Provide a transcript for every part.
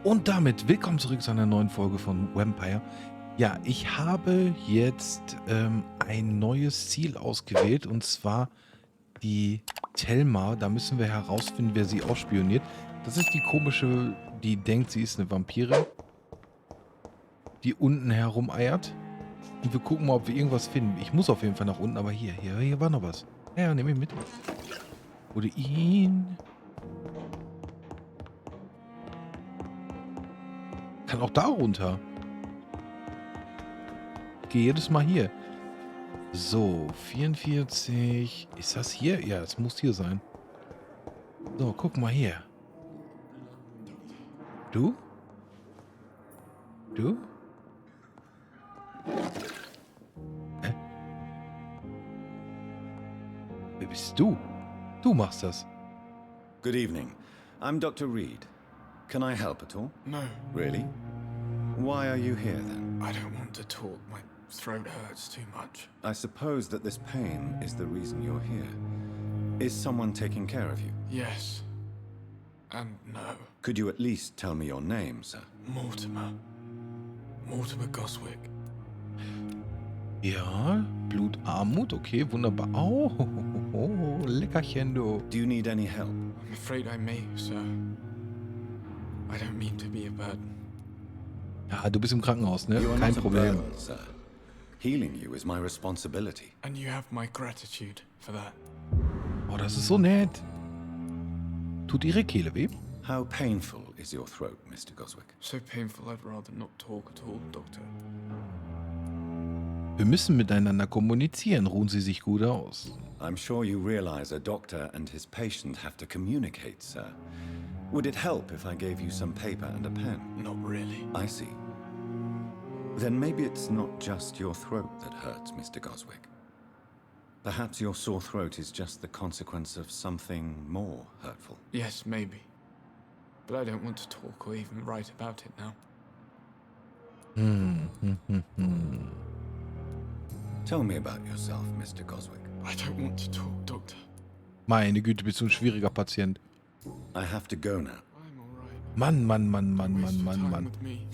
Und damit willkommen zurück zu einer neuen Folge von Vampyr. Ja, ich habe jetzt ein neues Ziel ausgewählt und zwar die Thelma. Da müssen wir herausfinden, wer sie ausspioniert. Das ist die komische, die denkt, sie ist eine Vampirin, die unten herumeiert. Und wir gucken mal, ob wir irgendwas finden. Ich muss auf jeden Fall nach unten, aber hier war noch was. Ja, nehme ich mit. Oder ihn. Kann auch da runter. Ich gehe jedes Mal hier. So, 44. Ist das hier? Ja, es muss hier sein. So, guck mal hier. Du? Du? Wer bist du? Du machst das. Good evening. I'm Dr. Reid. Can I help at all? No, Really? Why are you here then? I don't want to talk. My throat hurts too much. I suppose that this pain is the reason you're here. Is someone taking care of you? Yes. And no. Could you at least tell me your name, sir? Mortimer. Mortimer Goswick. Ja, Blutarmut, okay, wunderbar. Oh, Leckerchen, du. Do you need any help? I'm afraid I may, sir. I don't mean to be a burden. Ja, du bist im Krankenhaus, ne? You are Kein not a Problem. burden, sir. Healing you is my responsibility. And you have my gratitude for that. Oh, das ist so nett. Tut ihre Kehle weh? How painful is your throat, Mr. Goswick? So painful I'd rather not talk at all, Doctor. Wir müssen miteinander kommunizieren. Ruhen Sie sich gut aus. I'm sure you realize a doctor and his patient have to communicate, sir. Would it help if I gave you some paper and a pen? Not really. I see. Then maybe it's not just your throat that hurts, Mr. Goswick. Perhaps your sore throat is just the consequence of something more hurtful. Yes, maybe. But I don't want to talk or even write about it now. Tell me about yourself, Mr. Goswick. I don't want to talk, Doctor. Meine Güte, bist du ein schwieriger Patient. I have to go now. I'm alright. Mann. With me.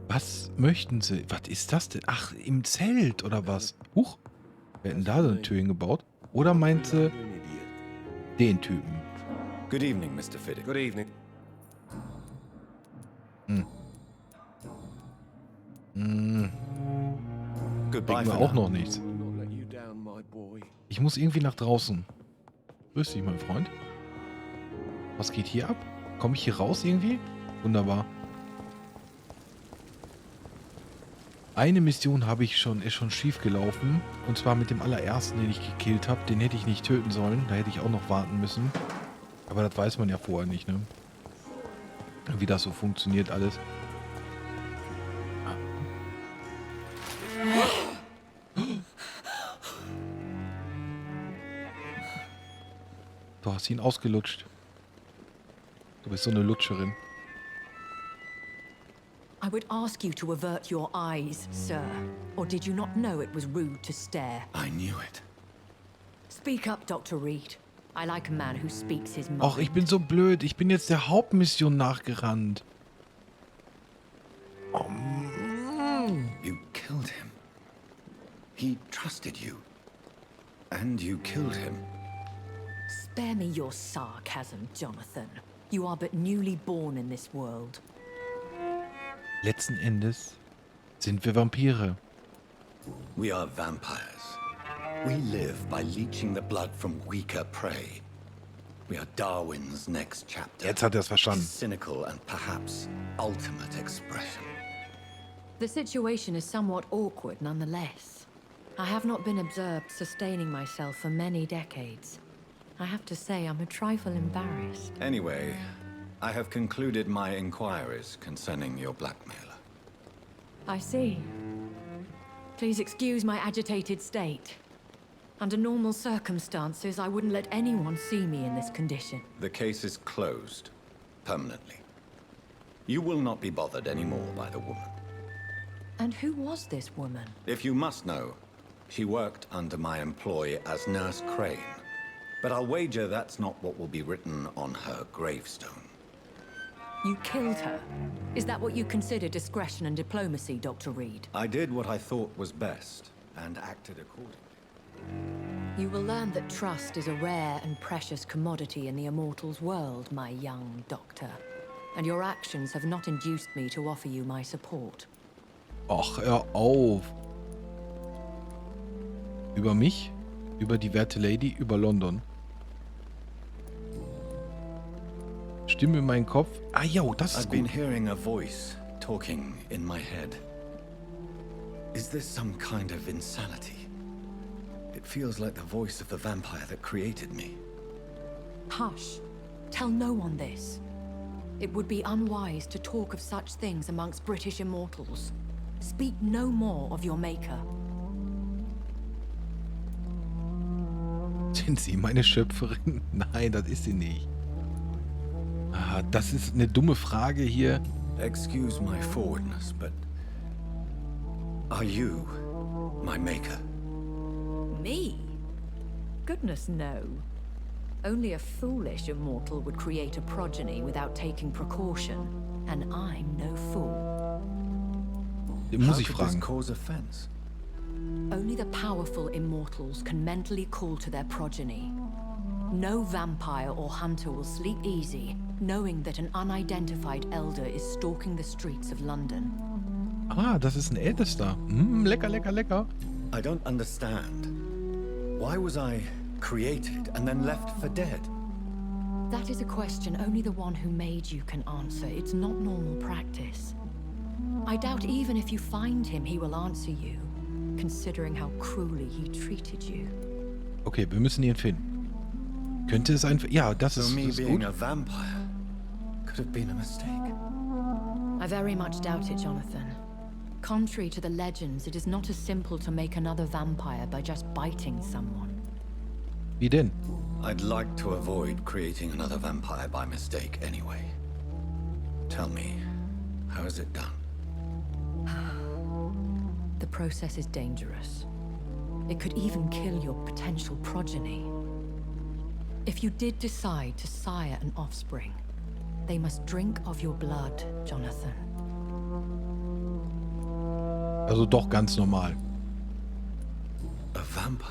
Was möchten Sie? Was ist das denn? Ach, im Zelt oder was? Huch, wer hat denn da so eine Tür hingebaut? Oder meint sie den Typen? Good evening, Mr. Fiddick. Good evening. Goodbye Bringen wir for auch now. noch nichts. Not let you down, my boy. Ich muss irgendwie nach draußen. Grüß dich, mein Freund. Was geht hier ab? Komme ich hier raus irgendwie? Wunderbar. Eine Mission ist schon schief gelaufen. Und zwar mit dem allerersten, den ich gekillt habe. Den hätte ich nicht töten sollen. Da hätte ich auch noch warten müssen. Aber das weiß man ja vorher nicht, ne? Wie das so funktioniert alles. Du hast ihn ausgelutscht. Du bist so eine Lutscherin. I would ask you to avert your eyes, sir. Or did you not know it was rude to stare? I knew it. Speak up, Dr. Reid. I like a man who speaks his mind. Och, ich bin so blöd. Ich bin jetzt der Hauptmission nachgerannt. Oh, You killed him. He trusted you. And you killed him. Spare me your sarcasm, Jonathan. You are but newly born in this world. letzten Endes sind wir Vampire. We are vampires. We live by leeching the blood from weaker prey. We are Darwin's next chapter. Jetzt hat er es verstanden. Cynical and perhaps ultimate expression. The situation is somewhat awkward nonetheless. I have not been observed sustaining myself for many decades. I have to say I'm a trifle embarrassed. Anyway, I have concluded my inquiries concerning your blackmailer. I see. Please excuse my agitated state. Under normal circumstances, I wouldn't let anyone see me in this condition. The case is closed, permanently. You will not be bothered anymore by the woman. And who was this woman? If you must know, she worked under my employ as Nurse Crane. But I'll wager that's not what will be written on her gravestone. You killed her. Is that what you consider discretion and diplomacy, Dr. Reid? I did what I thought was best, and acted accordingly. You will learn that trust is a rare and precious commodity in the Immortals world, my young doctor. And your actions have not induced me to offer you my support. Ach, hör auf. Über mich? Über die werte Lady? Über London? Stimme in meinen Kopf. Ah, ja, das ist I've been gut. hearing a voice talking in my head. Is this some kind of insanity? It feels like the voice of the vampire that created me. Hush. Tell no one this. It would be unwise to talk of such things amongst British immortals. Speak no more of your maker. Sind Sie meine Schöpferin? Nein, das ist sie nicht. Ah, das ist eine dumme Frage hier. Excuse my forwardness, but are you my maker? Me? Goodness, no. Only a foolish immortal would create a progeny without taking precaution, and I'm no fool. Den muss How ich could this fragen. cause offense? Only the powerful immortals can mentally call to their progeny. No vampire or hunter will sleep easy, knowing that an unidentified elder is stalking the streets of London. Ah, das ist ein Ältester. Lecker, lecker, lecker. I don't understand. Why was I created and then left for dead? That is a question only the one who made you can answer. It's not normal practice. I doubt even if you find him, he will answer you, considering how cruelly he treated you. Okay, wir müssen ihn finden. Könnte es ein... Ja, das So ist, me das ist being gut. a vampire could have been a mistake. I very much doubt it, Jonathan. Contrary to the legends, it is not as simple to make another vampire by just biting someone. Wie denn? I'd like to avoid creating another vampire by mistake anyway. Tell me, how is it done? The process is dangerous. It could even kill your potential progeny. If you did decide to sire an offspring, they must drink of your blood, Jonathan. Also doch ganz normal. A vampire?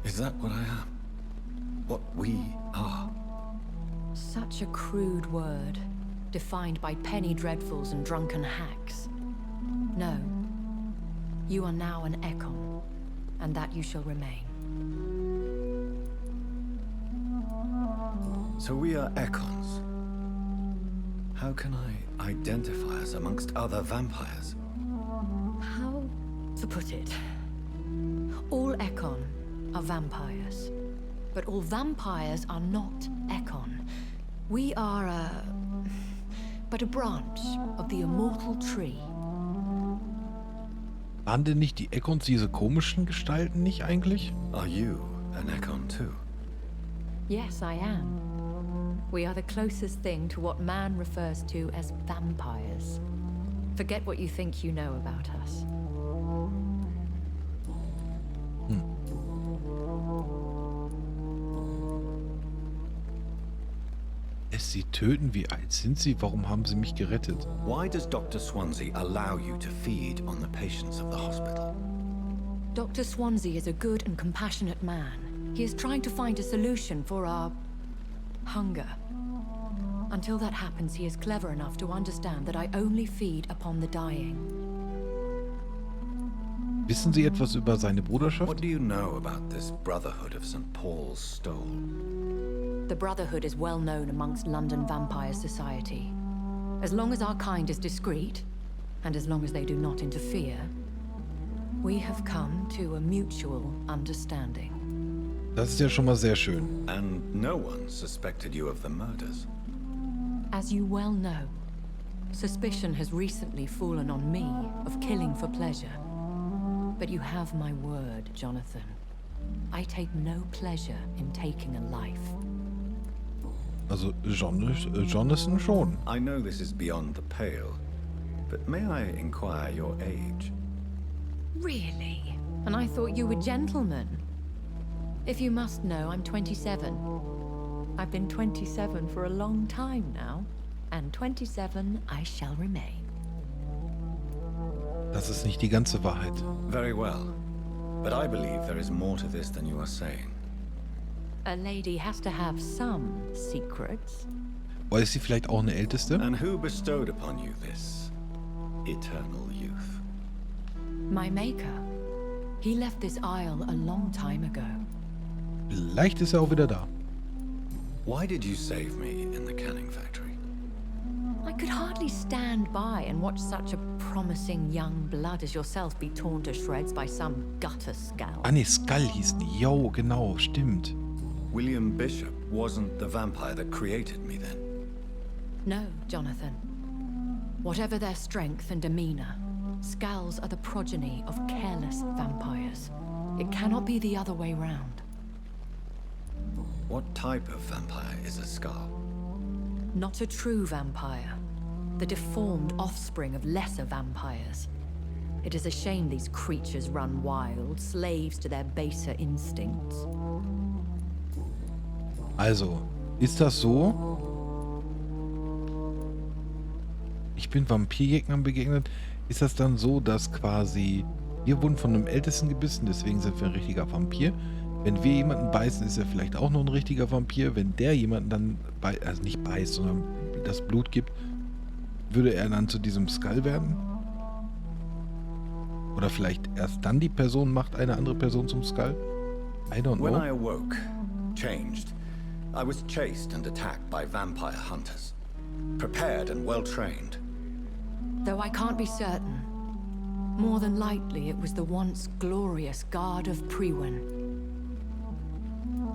Is that what I am? What we are? Such a crude word, defined by penny dreadfuls and drunken hacks. No. You are now an Ekon, and that you shall remain. So we are Ekons. How can I identify us amongst other vampires? How to put it? All Ekon are vampires, but all vampires are not Ekon. We are but a branch of the immortal tree. Waren denn nicht die Ekons diese komischen Gestalten nicht eigentlich? Are you an Ekon too? Yes, I am. We are the closest thing to what man refers to as vampires. Forget what you think you know about us. Es sie töten, wie alt sind sie? Warum haben sie mich gerettet? Why does Dr. Swansea allow you to feed on the patients of the hospital? Dr. Swansea is a good and compassionate man. He is trying to find a solution for our hunger. Until that happens, he is clever enough to understand that I only feed upon the dying. Wissen Sie etwas über seine What Bruderschaft? do you know about this Brotherhood of St. Paul's Stole? The Brotherhood is well known amongst London vampire society. As long as our kind is discreet, and as long as they do not interfere, we have come to a mutual understanding. Das ist ja schon mal sehr schön. And no one suspected you of the murders. As you well know, suspicion has recently fallen on me of killing for pleasure. But you have my word, Jonathan. I take no pleasure in taking a life. Also Jonathan schon. I know this is beyond the pale, but may I inquire your age? Really? And I thought you were gentlemen. If you must know, I'm 27. I've been 27 for a long time now, and 27 I shall remain. Das ist nicht die ganze Wahrheit. Very well. But I believe there is more to this than you are saying. A lady has to have some secrets. Oder ist sie vielleicht auch eine Älteste? And who bestowed upon you this eternal youth? My maker. He left this isle a long time ago. Vielleicht ist er auch wieder da. Why did you save me in the canning factory? I could hardly stand by and watch such a promising young blood as yourself be torn to shreds by some gutter scowl. Ah ne, Skull hieß die. Jo, genau, stimmt. William Bishop wasn't the vampire that created me then. No, Jonathan. Whatever their strength and demeanor, Scowls are the progeny of careless vampires. It cannot be the other way round. What type of vampire is a Skull? Not a true vampire. The deformed offspring of lesser vampires. It is a shame these creatures run wild, slaves to their baser instincts. Also, ist das so? Ich bin Vampirjägern begegnet. Ist das dann so, dass quasi wir wurden von einem Ältesten gebissen, deswegen sind wir ein richtiger Vampir? Wenn wir jemanden beißen, ist er vielleicht auch noch ein richtiger Vampir. Wenn der jemanden dann, also nicht beißt, sondern das Blut gibt, würde er dann zu diesem Skull werden? Oder vielleicht erst dann die Person macht eine andere Person zum Skull? I don't When I know. awoke, changed, I was chased and attacked by vampire hunters. Prepared and well trained. Though I can't be certain. More than likely, it was the once glorious Guard of Priwen.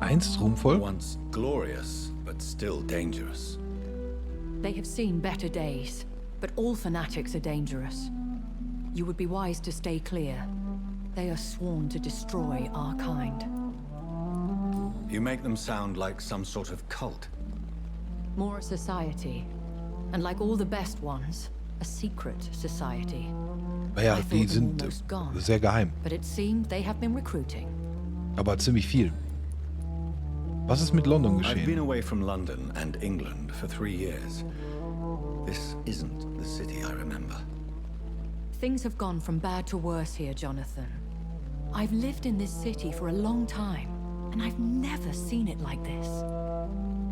Einst ruhmvoll? Once glorious, but still dangerous. They have seen better days, but all fanatics are dangerous. You would be wise to stay clear. They are sworn to destroy our kind. You make them sound like some sort of cult. More a society, and like all the best ones, a secret society. Ja, I die thought them sind almost gone, sehr geheim. but it seemed they have been recruiting. Aber ziemlich viel. Was ist mit London I've been geschehen? away from London and England for 3 years. This isn't the city I remember. Things have gone from bad to worse here, Jonathan. I've lived in this city for a long time, and I've never seen it like this.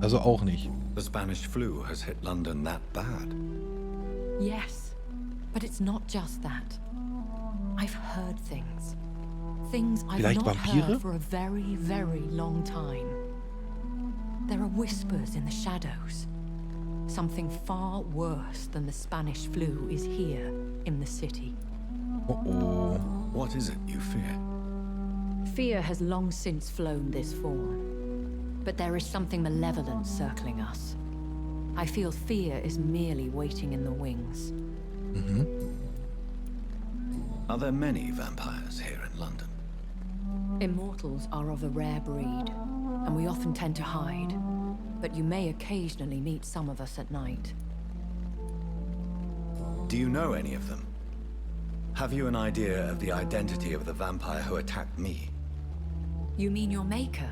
Also auch nicht. The Spanish flu has hit London that bad. Yes, but it's not just that. I've heard things. Things I've Vielleicht not Vampire? heard for a very, very long time. There are whispers in the shadows. Something far worse than the Spanish flu is here in the city. Oh oh. What is it you fear? Fear has long since flown this form. But there is something malevolent circling us. I feel fear is merely waiting in the wings. Are there many vampires here in London? Immortals are of a rare breed, and we often tend to hide. But you may occasionally meet some of us at night. Do you know any of them? Have you an idea of the identity of the vampire who attacked me? You mean your maker?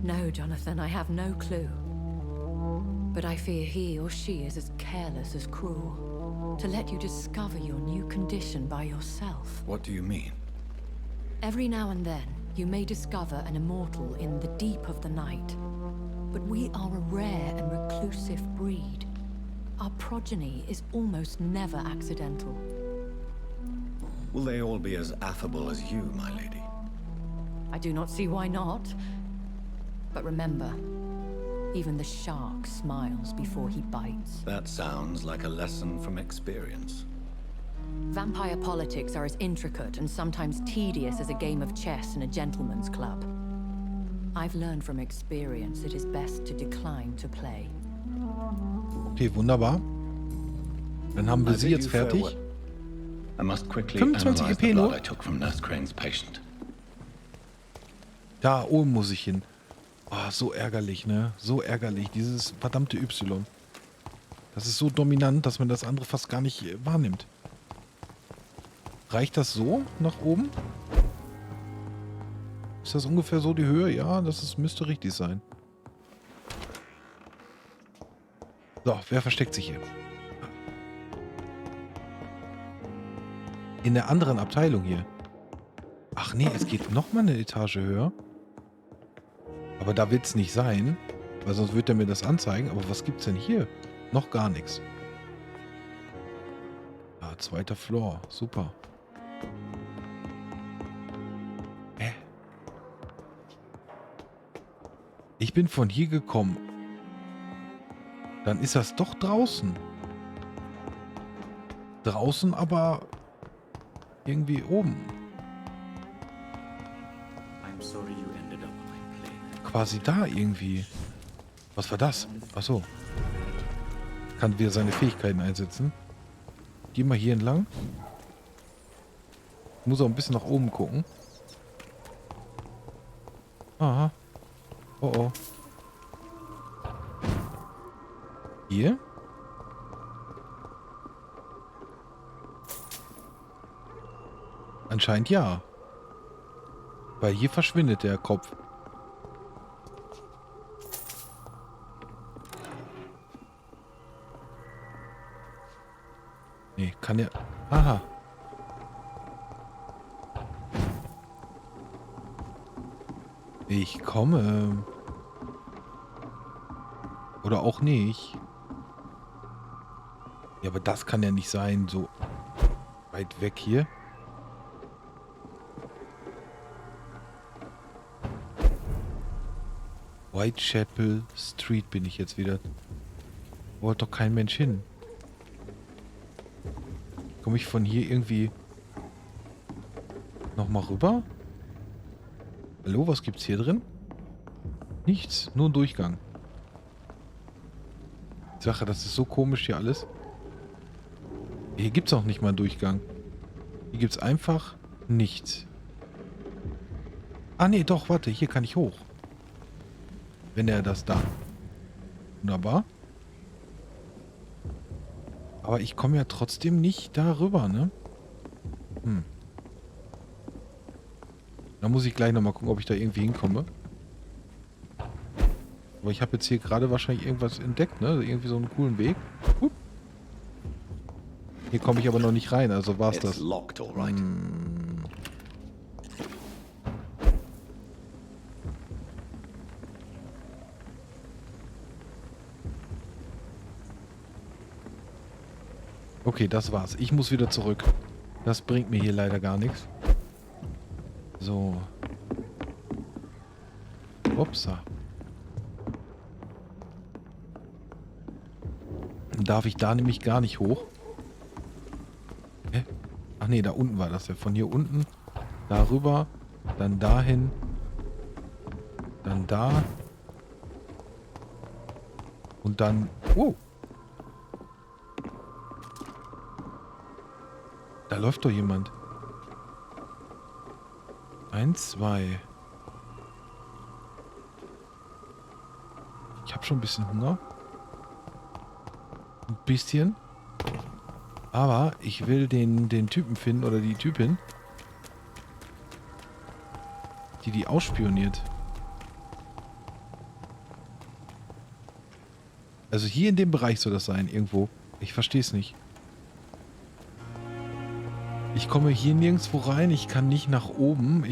No, Jonathan, I have no clue. But I fear he or she is as careless as cruel. To let you discover your new condition by yourself. What do you mean? Every now and then, you may discover an immortal in the deep of the night. But we are a rare and reclusive breed. Our progeny is almost never accidental. Will they all be as affable as you, my lady? I do not see why not. But remember, even the shark smiles before he bites. That sounds like a lesson from experience. Vampire politics are as intricate and sometimes tedious as a game of chess in a gentleman's club. I've learned from experience it is best to decline to play. Okay, wunderbar. Dann haben wir I sie bid jetzt you fertig. farewell. I must quickly 25 analyze the EP blood nur? I took from Nurse Crane's patient. Da oben muss ich hin. Oh, so ärgerlich, ne? So ärgerlich. Dieses verdammte Y. Das ist so dominant, dass man das andere fast gar nicht wahrnimmt. Reicht das so nach oben? Ist das ungefähr so die Höhe? Ja, müsste richtig sein. So, wer versteckt sich hier? In der anderen Abteilung hier. Ach nee, es geht nochmal eine Etage höher. Aber da wird es nicht sein, weil sonst wird er mir das anzeigen. Aber was gibt's denn hier? Noch gar nichts. Ah, zweiter Floor. Super. Ich bin von hier gekommen. Dann ist das doch draußen. Draußen, aber irgendwie oben. Quasi da irgendwie. Was war das? Achso. Kann wieder seine Fähigkeiten einsetzen. Geh mal hier entlang. Muss auch ein bisschen nach oben gucken. Aha. Oh oh. Hier? Anscheinend ja. Weil hier verschwindet der Kopf. Nee, kann ja... Aha. Ich komme. Oder auch nicht. Ja, aber das kann ja nicht sein, so weit weg hier. Whitechapel Street bin ich jetzt wieder. Wollte doch kein Mensch hin. Komme ich von hier irgendwie nochmal rüber? Hallo, was gibt's hier drin? Nichts, nur ein Durchgang. Sache, das ist so komisch hier alles. Hier gibt's auch nicht mal einen Durchgang. Hier gibt's einfach nichts. Ah nee, doch, warte, hier kann ich hoch. Wenn er das da. Wunderbar. Aber ich komme ja trotzdem nicht darüber, ne? Da muss ich gleich nochmal gucken, ob ich da irgendwie hinkomme. Aber ich habe jetzt hier gerade wahrscheinlich irgendwas entdeckt, ne? Irgendwie so einen coolen Weg. Hier komme ich aber noch nicht rein, also war's das. Okay, das war's. Ich muss wieder zurück. Das bringt mir hier leider gar nichts. So. Upsa. Dann darf ich da nämlich gar nicht hoch. Hä? Ach nee, da unten war das ja. Von hier unten, darüber, dann dahin, dann da. Und dann... Oh! Da läuft doch jemand. 1, 2. Ich habe schon ein bisschen Hunger. Ein bisschen. Aber ich will den Typen finden oder die Typin, die ausspioniert. Also hier in dem Bereich soll das sein, irgendwo. Ich verstehe es nicht. Ich komme hier nirgendwo rein, ich kann nicht nach oben.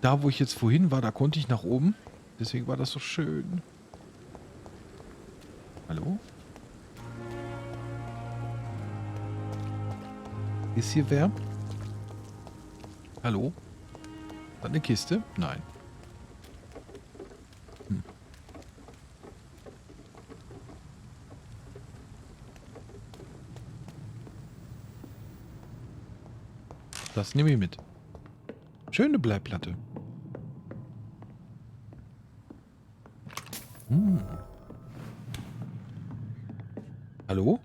Da, wo ich jetzt vorhin war, da konnte ich nach oben. Deswegen war das so schön. Hallo? Ist hier wer? Hallo? Dann eine Kiste? Nein. Das nehme ich mit. Schöne Bleiplatte. Hallo?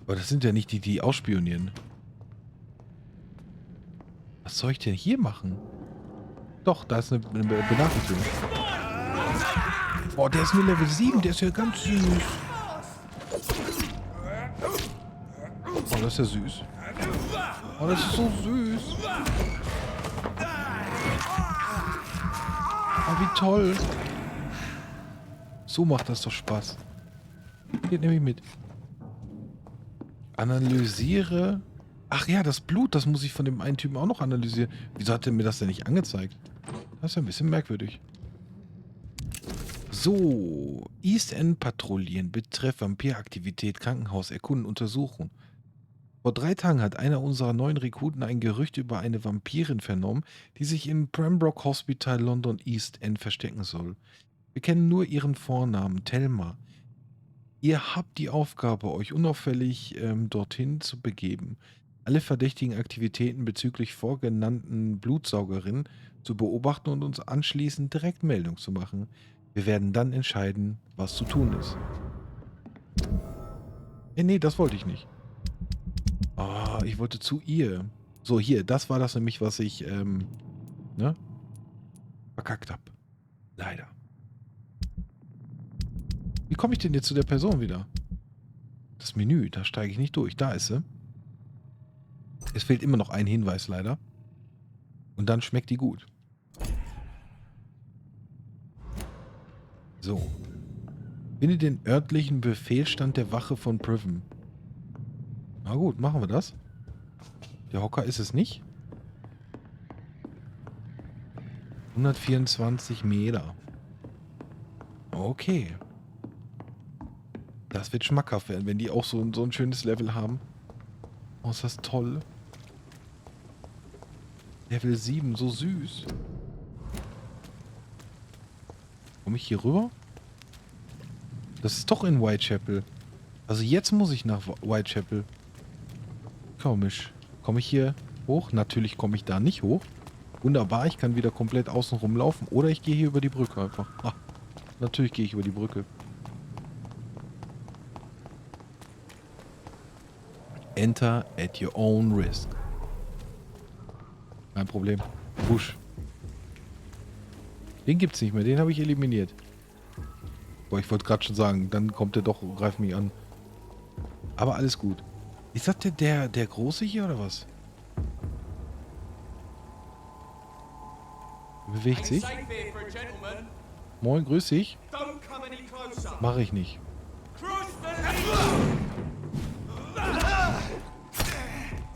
Aber das sind ja nicht die ausspionieren. Was soll ich denn hier machen? Doch, da ist eine Benachrichtigung. Boah, der ist nur Level 7, der ist ja ganz süß. Oh, das ist ja süß. Oh, das ist so süß. Oh, wie toll. So macht das doch Spaß. Geht nämlich mit. Analysiere. Ach ja, das Blut, das muss ich von dem einen Typen auch noch analysieren. Wieso hat er mir das denn nicht angezeigt? Das ist ja ein bisschen merkwürdig. So, East End Patrouillen, Betreff Vampiraktivität, Krankenhaus, Erkunden, Untersuchen. Vor 3 Tagen hat einer unserer neuen Rekruten ein Gerücht über eine Vampirin vernommen, die sich im Pembroke Hospital London East End verstecken soll. Wir kennen nur ihren Vornamen, Thelma. Ihr habt die Aufgabe, euch unauffällig dorthin zu begeben, alle verdächtigen Aktivitäten bezüglich vorgenannten Blutsaugerinnen zu beobachten und uns anschließend direkt Meldung zu machen. Wir werden dann entscheiden, was zu tun ist. Nee, das wollte ich nicht. Ah, ich wollte zu ihr. So, hier, das war das nämlich, was ich, verkackt habe. Leider. Wie komme ich denn jetzt zu der Person wieder? Das Menü, da steige ich nicht durch. Da ist sie. Es fehlt immer noch ein Hinweis, leider. Und dann schmeckt die gut. So. Finde den örtlichen Befehlsstand der Wache von Priven. Na gut, machen wir das. Der Hocker ist es nicht. 124 Meter. Okay. Das wird schmackhaft werden, wenn die auch so ein schönes Level haben. Oh, ist das toll. Level 7, so süß. Komme ich hier rüber? Das ist doch in Whitechapel. Also jetzt muss ich nach Whitechapel. Komisch. Komme ich hier hoch? Natürlich komme ich da nicht hoch. Wunderbar, ich kann wieder komplett außen rumlaufen. Oder ich gehe hier über die Brücke einfach. Ah, natürlich gehe ich über die Brücke. Enter at your own risk. Kein Problem. Busch. Den gibt's nicht mehr, den habe ich eliminiert. Boah, ich wollte gerade schon sagen, dann kommt er doch und greift mich an. Aber alles gut. Ist das der Große hier oder was? Bewegt sich. Moin, grüß dich. Mache ich nicht.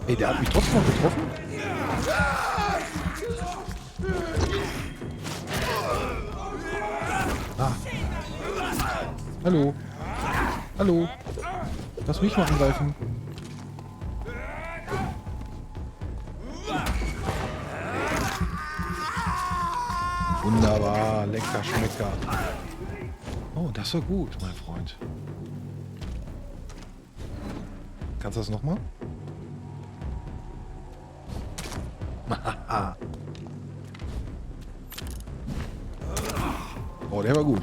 Ey, der hat mich trotzdem noch getroffen? Ah. Hallo. Hallo. Lass mich mal angreifen. Wunderbar. Lecker Schmecker. Oh, das war gut, mein Freund. Kannst du das nochmal? Oh, der war gut.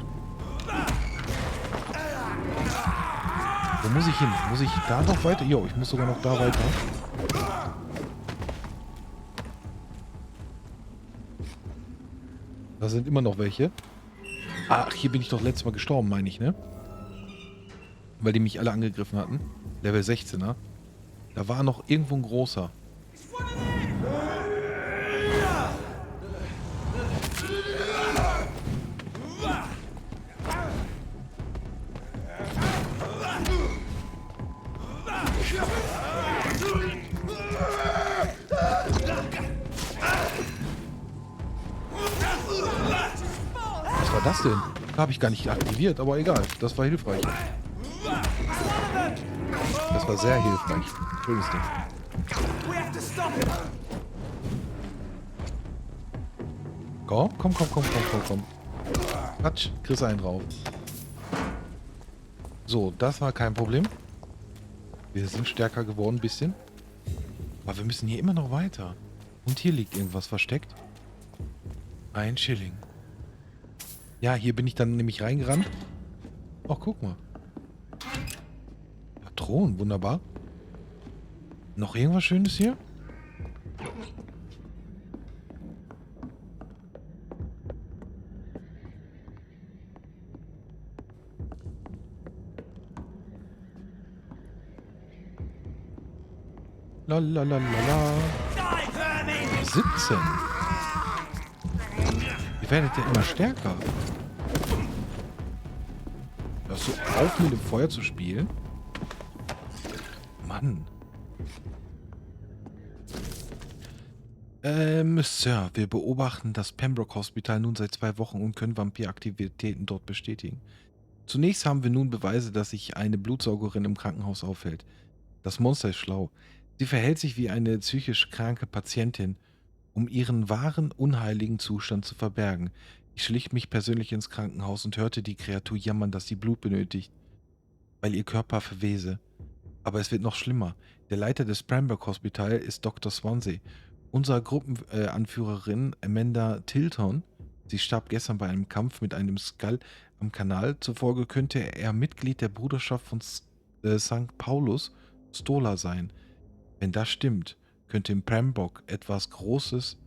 Wo muss ich hin? Muss ich da noch weiter? Jo, ich muss sogar noch da weiter. Da sind immer noch welche. Ach, hier bin ich doch letztes Mal gestorben, meine ich, ne? Weil die mich alle angegriffen hatten. Level 16er. Da war noch irgendwo ein großer. Was war das denn? Habe ich gar nicht aktiviert, aber egal. Das war hilfreich. Das war sehr hilfreich. Schönes Ding. Komm. Quatsch, kriegst einen drauf. So, das war kein Problem. Wir sind stärker geworden, ein bisschen. Aber wir müssen hier immer noch weiter. Und hier liegt irgendwas versteckt. Ein Schilling. Ja, hier bin ich dann nämlich reingerannt. Ach, guck mal. Patronen, wunderbar. Noch irgendwas Schönes hier? Lalalala. 17. Ihr werdet ja immer stärker. Hörst du auf, mit dem Feuer zu spielen? Mann. Sir, wir beobachten das Pembroke Hospital nun seit 2 Wochen und können Vampiraktivitäten dort bestätigen. Zunächst haben wir nun Beweise, dass sich eine Blutsaugerin im Krankenhaus aufhält. Das Monster ist schlau. Sie verhält sich wie eine psychisch kranke Patientin, um ihren wahren, unheiligen Zustand zu verbergen. Ich schlich mich persönlich ins Krankenhaus und hörte die Kreatur jammern, dass sie Blut benötigt, weil ihr Körper verwese. Aber es wird noch schlimmer. Der Leiter des Pembroke Hospital ist Dr. Swansea. Unsere Gruppenanführerin Amanda Tilton, sie starb gestern bei einem Kampf mit einem Skull am Kanal. Zufolge könnte er Mitglied der Bruderschaft von St. Paulus Stola sein. Wenn das stimmt, könnte im Pembroke etwas Großes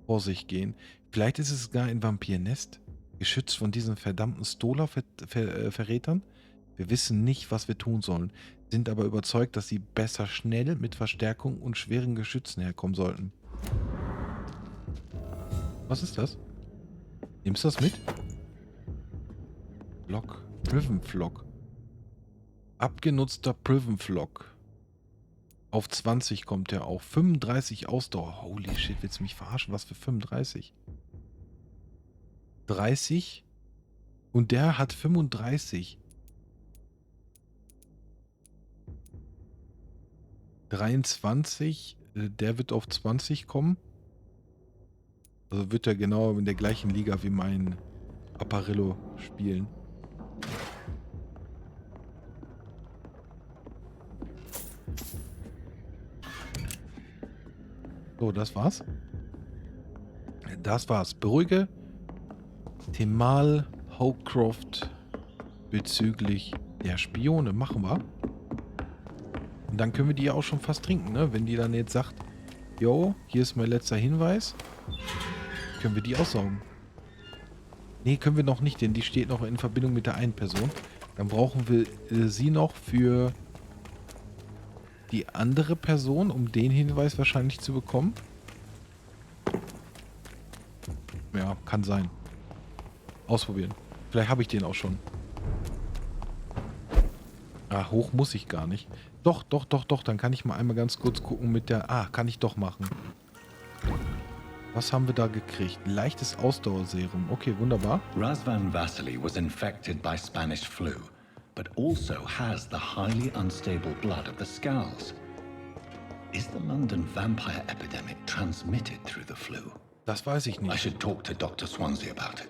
vor sich gehen. Vielleicht ist es gar ein Vampirnest, geschützt von diesen verdammten Stola-Verrätern. Wir wissen nicht, was wir tun sollen, sind aber überzeugt, dass sie besser schnell mit Verstärkung und schweren Geschützen herkommen sollten. Was ist das? Nimmst du das mit? Flock. Priven Flock. Abgenutzter Priven Flock. Auf 20 kommt er auch. 35 Ausdauer. Holy shit, willst du mich verarschen? Was für 35? 30. Und der hat 35. 23. Der wird auf 20 kommen. Also wird er genau in der gleichen Liga wie mein Apparillo spielen. So, das war's. Das war's. Beruhige Temal Howcroft bezüglich der Spione. Machen wir. Und dann können wir die ja auch schon fast trinken, ne? Wenn die dann jetzt sagt, jo, hier ist mein letzter Hinweis, können wir die aussaugen. Ne, können wir noch nicht, denn die steht noch in Verbindung mit der einen Person. Dann brauchen wir sie noch für die andere Person, um den Hinweis wahrscheinlich zu bekommen. Ja, kann sein. Ausprobieren. Vielleicht habe ich den auch schon. Ah, hoch muss ich gar nicht. Doch. Dann kann ich mal einmal ganz kurz gucken mit der... Ah, kann ich doch machen. Was haben wir da gekriegt? Leichtes Ausdauerserum. Okay, wunderbar. Razvan Vasily was infected by Spanish flu, but also has the highly unstable blood of the Skulls. Is the London vampire epidemic transmitted through the flu? Das weiß ich I nicht. should talk to Dr. Swansea about it.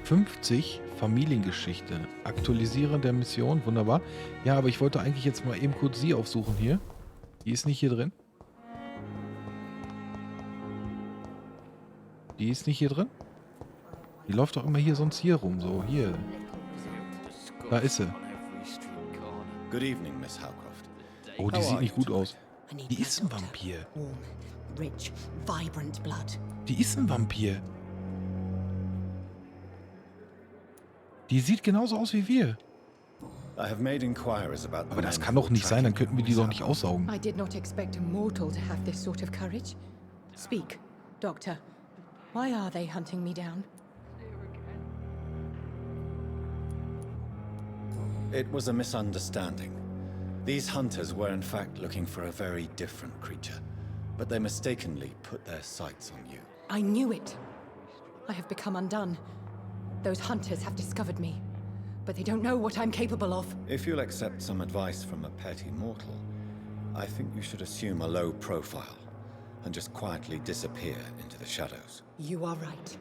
50 Familiengeschichte. Aktualisieren der Mission. Wunderbar. Ja, aber ich wollte eigentlich jetzt mal eben kurz sie aufsuchen hier. Die ist nicht hier drin. Die ist nicht hier drin? Die läuft doch immer hier sonst hier rum. So, hier. Da ist sie. Good evening, Miss Howcroft. Oh, die How sieht are nicht you gut aus. I need Die blood, ist ein Doctor. Vampir. Warm, rich, vibrant blood. Die ist ein Vampir. Die sieht genauso aus wie wir. I have made inquiries about Aber das kann doch nicht sein, dann könnten wir die doch nicht aussaugen. I did not expect a mortal to have this sort of courage. Speak, Doctor. Why are they hunting me down? It was a misunderstanding. These hunters were in fact looking for a very different creature, but they mistakenly put their sights on you. I knew it. I have become undone. Those hunters have discovered me, but they don't know what I'm capable of. If you'll accept some advice from a petty mortal, I think you should assume a low profile and just quietly disappear into the shadows. You are right.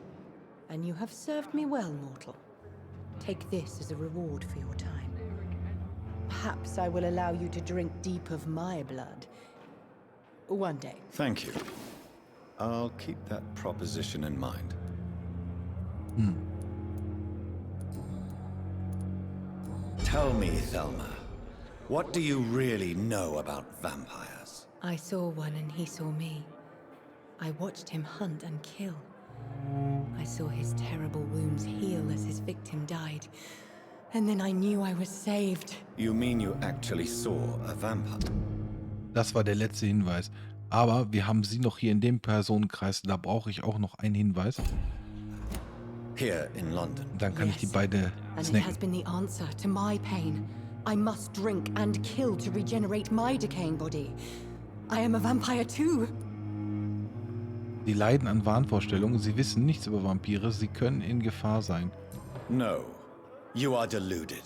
And you have served me well, mortal. Take this as a reward for your time. Perhaps I will allow you to drink deep of my blood. One day. Thank you. I'll keep that proposition in mind. Tell me, Thelma, what do you really know about vampires? I saw one and he saw me. I watched him hunt and kill. I saw his terrible wounds heal as his victim died. And then I knew I was saved. You mean you actually saw a vampire? Das war der letzte Hinweis. Aber wir haben sie noch hier in dem Personenkreis. Da brauche ich auch noch einen Hinweis. Here in London. Dann kann ich die Yes. beide And it snacken. has been the answer to my pain. I must drink and kill to regenerate my decaying body. I am a vampire too. Sie leiden an Wahnvorstellungen. Sie wissen nichts über Vampire. Sie können in Gefahr sein. No, you are deluded.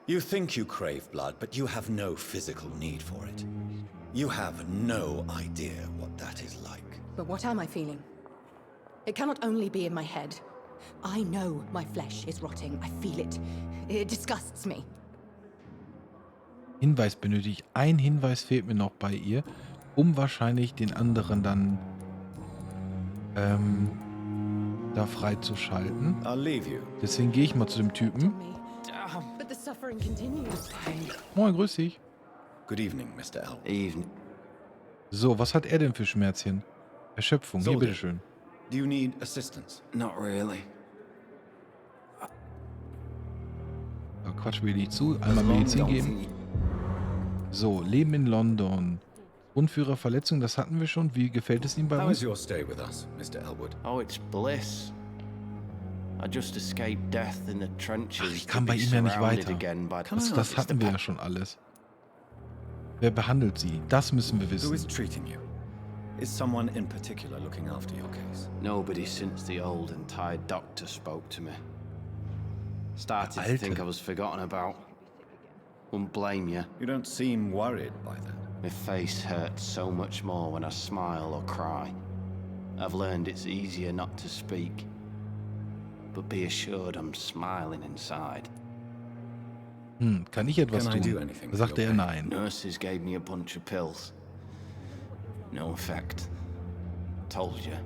You think you crave blood, but you have no physical need for it. You have no idea what that is like. But what am I feeling? It cannot only be in my head. I know my flesh is rotting. I feel it. It disgusts me. Hinweis benötige ich. Ein Hinweis fehlt mir noch bei ihr, um wahrscheinlich den anderen dann da freizuschalten. I'll leave you. Deswegen gehe ich mal zu dem Typen. Me. But the suffering continues. Moin, grüß dich. Good evening, Mr. Elwood. Evening. So, was hat er denn für Schmerzchen? Erschöpfung. Hier, Soldier. bitteschön. Do you need assistance? Not really. Da quatschen wir nicht zu. Einmal Medizin geben. So, Leben in London. Grundführer Verletzung, das hatten wir schon. Wie gefällt es Ihnen bei How is uns? your stay with us, Mr. Elwood? Oh, it's bliss. I just escaped death in the trenches. Ach, ich kam to bei be ihm ja nicht surrounded weiter. again by Das hatten wir ja schon alles. Wer behandelt Sie? Das müssen wir Who is wissen. treating you? Is someone in particular looking after your case? Nobody since the old and tired doctor spoke to me. Started to Alte. think I was forgotten about. Wouldn't blame you. You don't seem worried by that. My face hurts so much more when I smile or cry. I've learned it's easier not to speak. But be assured I'm smiling inside. Kann ich etwas Can I do tun? anything Da for sagte your er pain? nein. Nurses gave me a bunch of pills. No effect. Told you.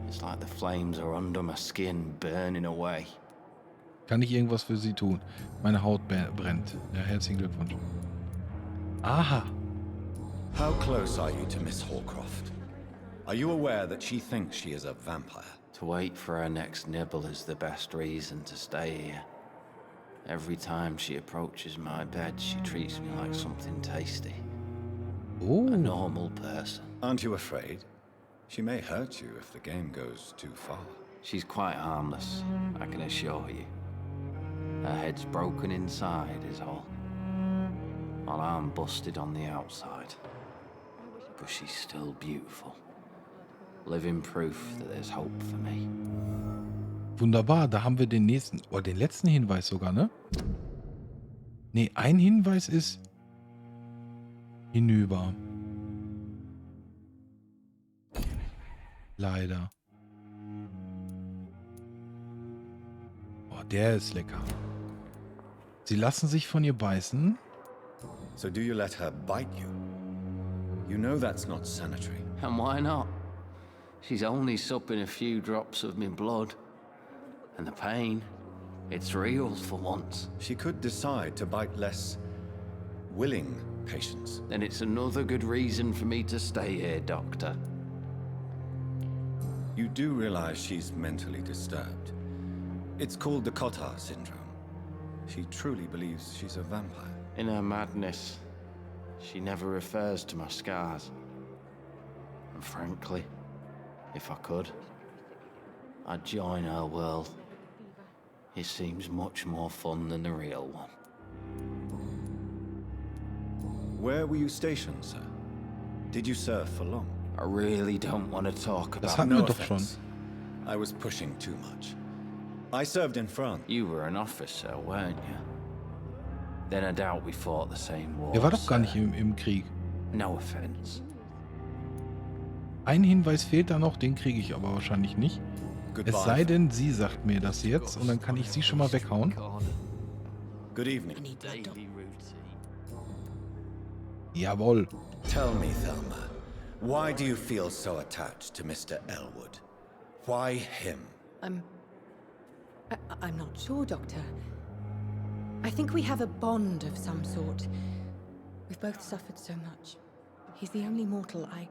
It's like the flames are under my skin, burning away. Kann ich irgendwas für Sie tun? Meine Haut brennt. Ja, herzlichen Glückwunsch. Aha. How close are you to Miss Hallcroft? Are you aware that she thinks she is a vampire? To wait for her next nibble is the best reason to stay here. Every time she approaches my bed, she treats me like something tasty. Oh. A normal person. Aren't you afraid? She may hurt you if the game goes too far. She's quite harmless, I can assure you. Her head's broken inside is all. While I'm busted on the outside. But she's still beautiful. Living proof that there's hope for me. Wunderbar, da haben wir den nächsten, den letzten Hinweis sogar, ne? Ne, ein Hinweis ist hinüber. Leider. Oh, der ist lecker. Sie lassen sich von ihr beißen. So do you let her bite you? You know that's not sanitary. And why not? She's only supping a few drops of me blood. And the pain, it's real for once. She could decide to bite less willing patients. Then it's another good reason for me to stay here, Doctor. You do realize she's mentally disturbed. It's called the Cotard syndrome. She truly believes she's a vampire. In her madness, she never refers to my scars. And frankly, if I could, I'd join her world. It seems much more fun than the real one. Where were you stationed, sir? Did you serve for long? I really don't want to talk Das about hatten wir No doch schon. offense. I was pushing too much. I served in France. You were an officer, weren't you? Then I doubt we fought the same war. Der war doch gar sir. nicht im Krieg. No offense. Ein Hinweis fehlt da noch, den kriege ich aber wahrscheinlich nicht. Es sei denn, sie sagt mir das jetzt und dann kann ich sie schon mal weghauen. Good evening. I need blood. Daily routine. Jawohl. Tell me, Thelma, why do you feel so attached to Mr. Elwood? Why him? I'm not sure, Doctor. I think we have a bond of some sort. We've both suffered so much. He's the only mortal I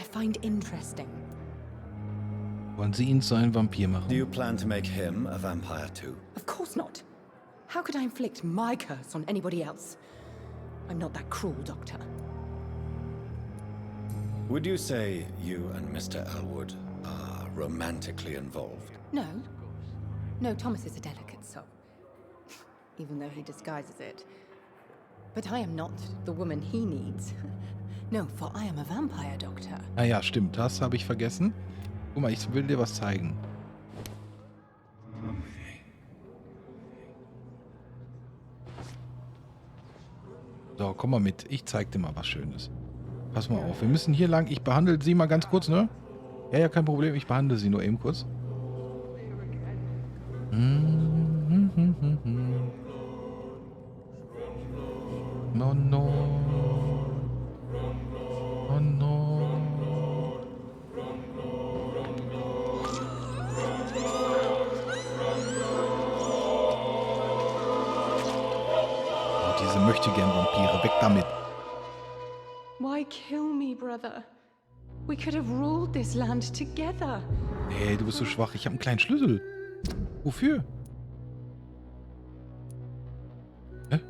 find interesting. Wollen Sie ihn zu einem Vampir Do machen? you plan to make him a vampire too? Of course not. How could I inflict my curse on anybody else? I'm not that cruel, Doctor. Would you say you and Mr. Elwood are romantically involved. No. No, Thomas is a delicate soul. Even though he disguises it. But I am not the woman he needs. No, for I am a vampire doctor. Ah ja, stimmt. Das habe ich vergessen. Guck mal, ich will dir was zeigen. So, komm mal mit. Ich zeig dir mal was Schönes. Pass mal auf. Wir müssen hier lang. Ich behandle sie mal ganz kurz, ne? Ja, ja, kein Problem. Ich behandle sie nur eben kurz. No, no. Oh, no. Oh, diese Möchtegern-Vampire. Weg damit. Why kill me, brother? We could have ruled this land together. Nee, du bist so schwach. Ich habe einen kleinen Schlüssel. Wofür? Hä?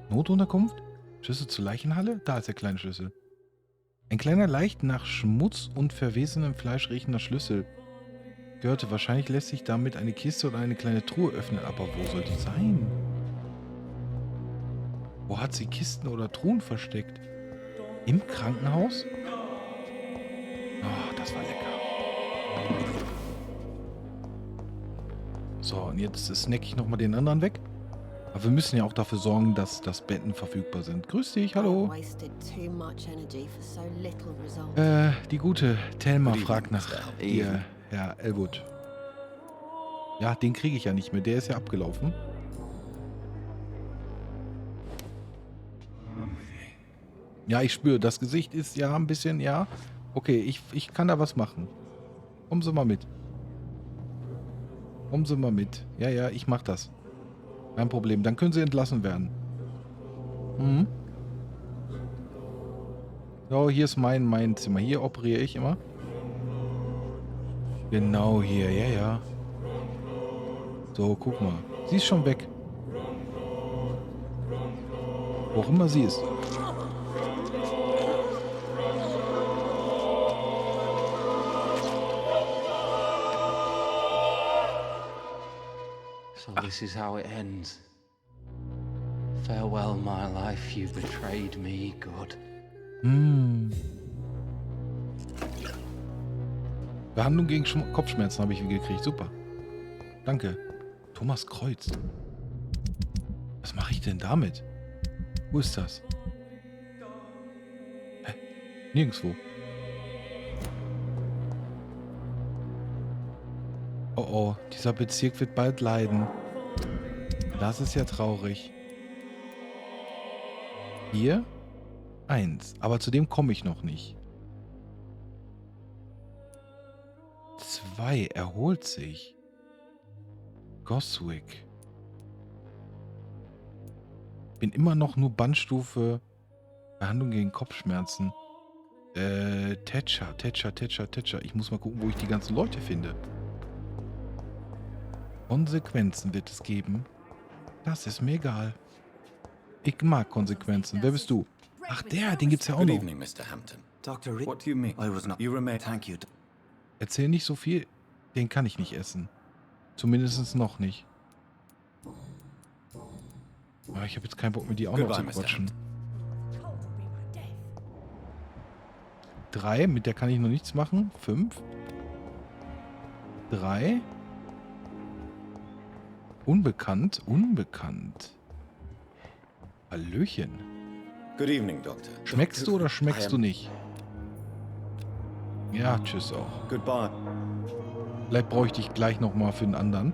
Notunterkunft? Schlüssel zur Leichenhalle? Da ist der kleine Schlüssel. Ein kleiner, leicht nach Schmutz und verwesenem Fleisch riechender Schlüssel. Gehörte, wahrscheinlich lässt sich damit eine Kiste oder eine kleine Truhe öffnen. Aber wo soll die sein? Wo hat sie Kisten oder Truhen versteckt? Im Krankenhaus? Oh, das war lecker. So, und jetzt snack ich nochmal den anderen weg. Aber wir müssen ja auch dafür sorgen, dass Betten verfügbar sind. Grüß dich, hallo. Die gute Thelma fragt nach ihr, Herr Elwood. Ja, den kriege ich ja nicht mehr. Der ist ja abgelaufen. Ja, ich spüre, das Gesicht ist ja ein bisschen, ja. Okay, ich kann da was machen. Kommen Sie mal mit. Kommen Sie mal mit. Ja, ja, ich mach das. Kein Problem. Dann können Sie entlassen werden. Mhm. So, hier ist mein Zimmer. Hier operiere ich immer. Genau hier. Ja, ja. So, guck mal. Sie ist schon weg. Wo auch immer sie ist. So this is how it ends. Farewell, my life, you betrayed me, God. Behandlung gegen Kopfschmerzen habe ich gekriegt. Super. Danke. Thomas Kreuz. Was mache ich denn damit? Wo ist das? Hä? Nirgendwo. Oh oh, dieser Bezirk wird bald leiden. Das ist ja traurig. Hier 1, aber zu dem komme ich noch nicht. 2, erholt sich. Goswick. Bin immer noch nur Bandstufe Behandlung gegen Kopfschmerzen. Thatcher. Ich muss mal gucken, wo ich die ganzen Leute finde. Konsequenzen wird es geben. Das ist mir egal. Ich mag Konsequenzen. Wer bist du? Ach, den gibt's ja auch Good noch. evening, Mr. Hampton. Dr. Reid. What do you mean? I was not. You remain. Thank you. Erzähl nicht so viel. Den kann ich nicht essen. Zumindest noch nicht. Aber ich habe jetzt keinen Bock, mir die auch noch zu quatschen. 3, mit der kann ich noch nichts machen. 5. 3. Unbekannt. Hallöchen. Good evening, Doctor. Schmeckst du oder schmeckst du nicht? Ja, tschüss auch. Goodbye. Vielleicht brauche ich dich gleich nochmal für den anderen.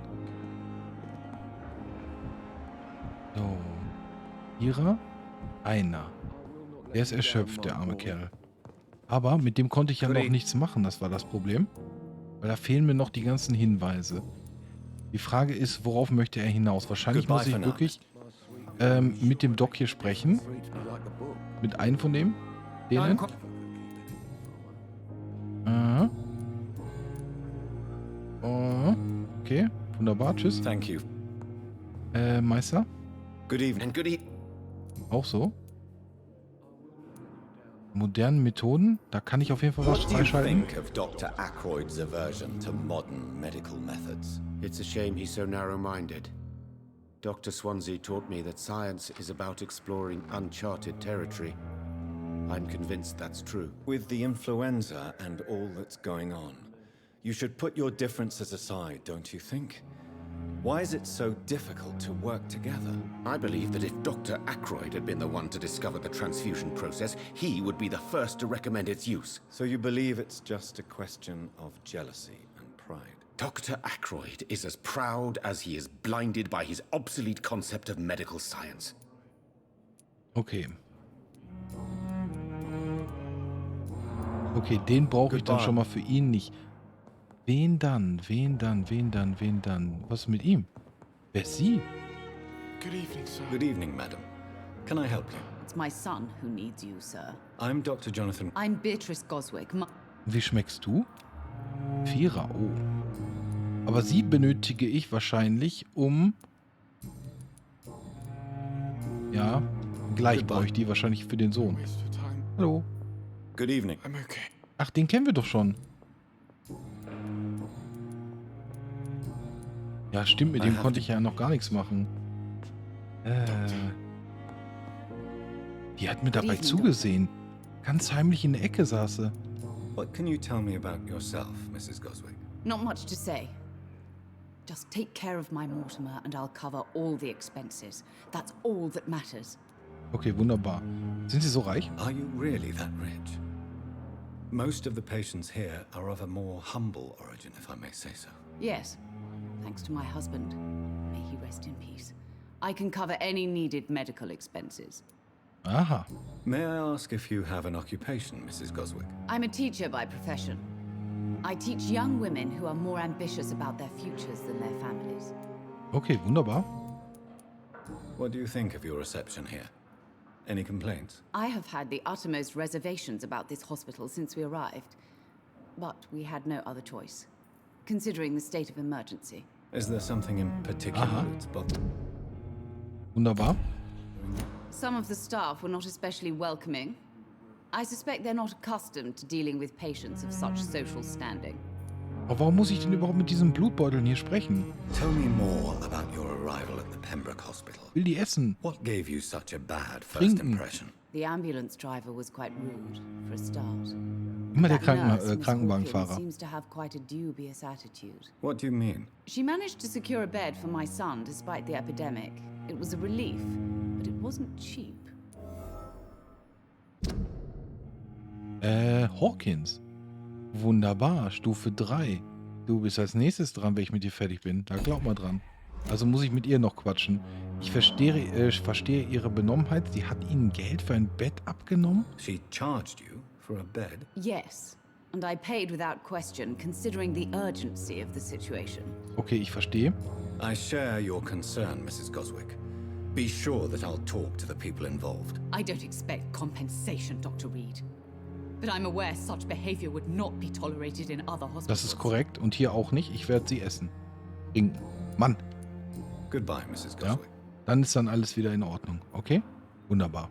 So. Ihrer? Einer. Der ist erschöpft, der arme Kerl. Aber mit dem konnte ich ja noch nichts machen, das war das Problem. Weil da fehlen mir noch die ganzen Hinweise. Die Frage ist, worauf möchte er hinaus? Wahrscheinlich muss ich wirklich mit dem Doc hier sprechen. Mit einem von dem. Denen. Okay, wunderbar, tschüss. Thank you. Meister? Good evening. Good evening. Auch so? Modernen Methoden, da kann ich auf jeden Fall was What do you freischalten. think of Dr. Ackroyd's aversion to modern medical methods? It's a shame he's so narrow-minded. Dr. Swansea taught me that science is about exploring uncharted territory. I'm convinced that's true. With the influenza and all that's going on, you should put your differences aside, don't you think? Why is it so difficult to work together? I believe that if Dr. Ackroyd had been the one to discover the transfusion process, he would be the first to recommend its use. So you believe it's just a question of jealousy and pride? Dr. Ackroyd is as proud as he is blinded by his obsolete concept of medical science. Okay. Okay, den brauche ich dann Goodbye. schon mal für ihn nicht. Wen dann? Wen dann? Wen dann? Wen dann? Was ist mit ihm? Wer ist sie? Good evening, sir. Good evening, madam. Can I help you? It's my son who needs you, sir. I'm Dr. Jonathan. I'm Beatrice Goswick. Wie schmeckst du? Vierer, oh. Aber sie benötige ich wahrscheinlich, um... Ja, gleich brauche ich die wahrscheinlich für den Sohn. Waste of time. Hallo. Good evening. I'm okay. Ach, den kennen wir doch schon. Ja, stimmt, mit dem konnte ich ja noch gar nichts machen. Die hat mir dabei evening, zugesehen. Ganz heimlich in der Ecke saß sie. What can you tell me about yourself, Mrs. Goswick? Not much to say. Just take care of my Mortimer and I'll cover all the expenses. That's all that matters. Okay, wunderbar. Sind Sie so reich? Are you really that rich? Most of the patients here are of a more humble origin, if I may say so. Yes, thanks to my husband. May he rest in peace. I can cover any needed medical expenses. Aha. May I ask if you have an occupation, Mrs. Goswick? I'm a teacher by profession. I teach young women who are more ambitious about their futures than their families. Okay, wunderbar. What do you think of your reception here? Any complaints? I have had the uttermost reservations about this hospital since we arrived. But we had no other choice, considering the state of emergency. Is there something in particular that's bothering? Wunderbar. Some of the staff were not especially welcoming. I suspect they're not accustomed to dealing with patients of such social standing. Aber warum muss ich denn überhaupt mit diesen Blutbeuteln hier sprechen? Tell me more about your arrival at the Pembroke Hospital. Will die essen? What gave you such a bad first Trinken. impression? The ambulance driver was quite rude, for a start. Immer der That nurse, Miss Krankenwagenfahrer. Hawkins, seems to have quite a dubious attitude. What do you mean? She managed to secure a bed for my son despite the epidemic. It was a relief, but it wasn't cheap. Hawkins. Wunderbar, Stufe 3. Du bist als nächstes dran, wenn ich mit dir fertig bin. Da glaub mal dran. Also muss ich mit ihr noch quatschen. Ich verstehe ihre Benommenheit. Sie hat ihnen Geld für ein Bett abgenommen? She charged you for a bed? Yes, and I paid without question, considering the urgency of the situation. Okay, ich verstehe. I share your concern, Mrs. Goswick. Be sure that I'll talk to the people involved. I don't expect compensation, Dr. Reid. But I'm aware such behavior would not be tolerated in other hospitals. Das ist korrekt. Und hier auch nicht. Ich werde sie essen. Trinken. Mann. Goodbye, Mrs. Ja. Goswick. Dann ist dann alles wieder in Ordnung. Okay? Wunderbar.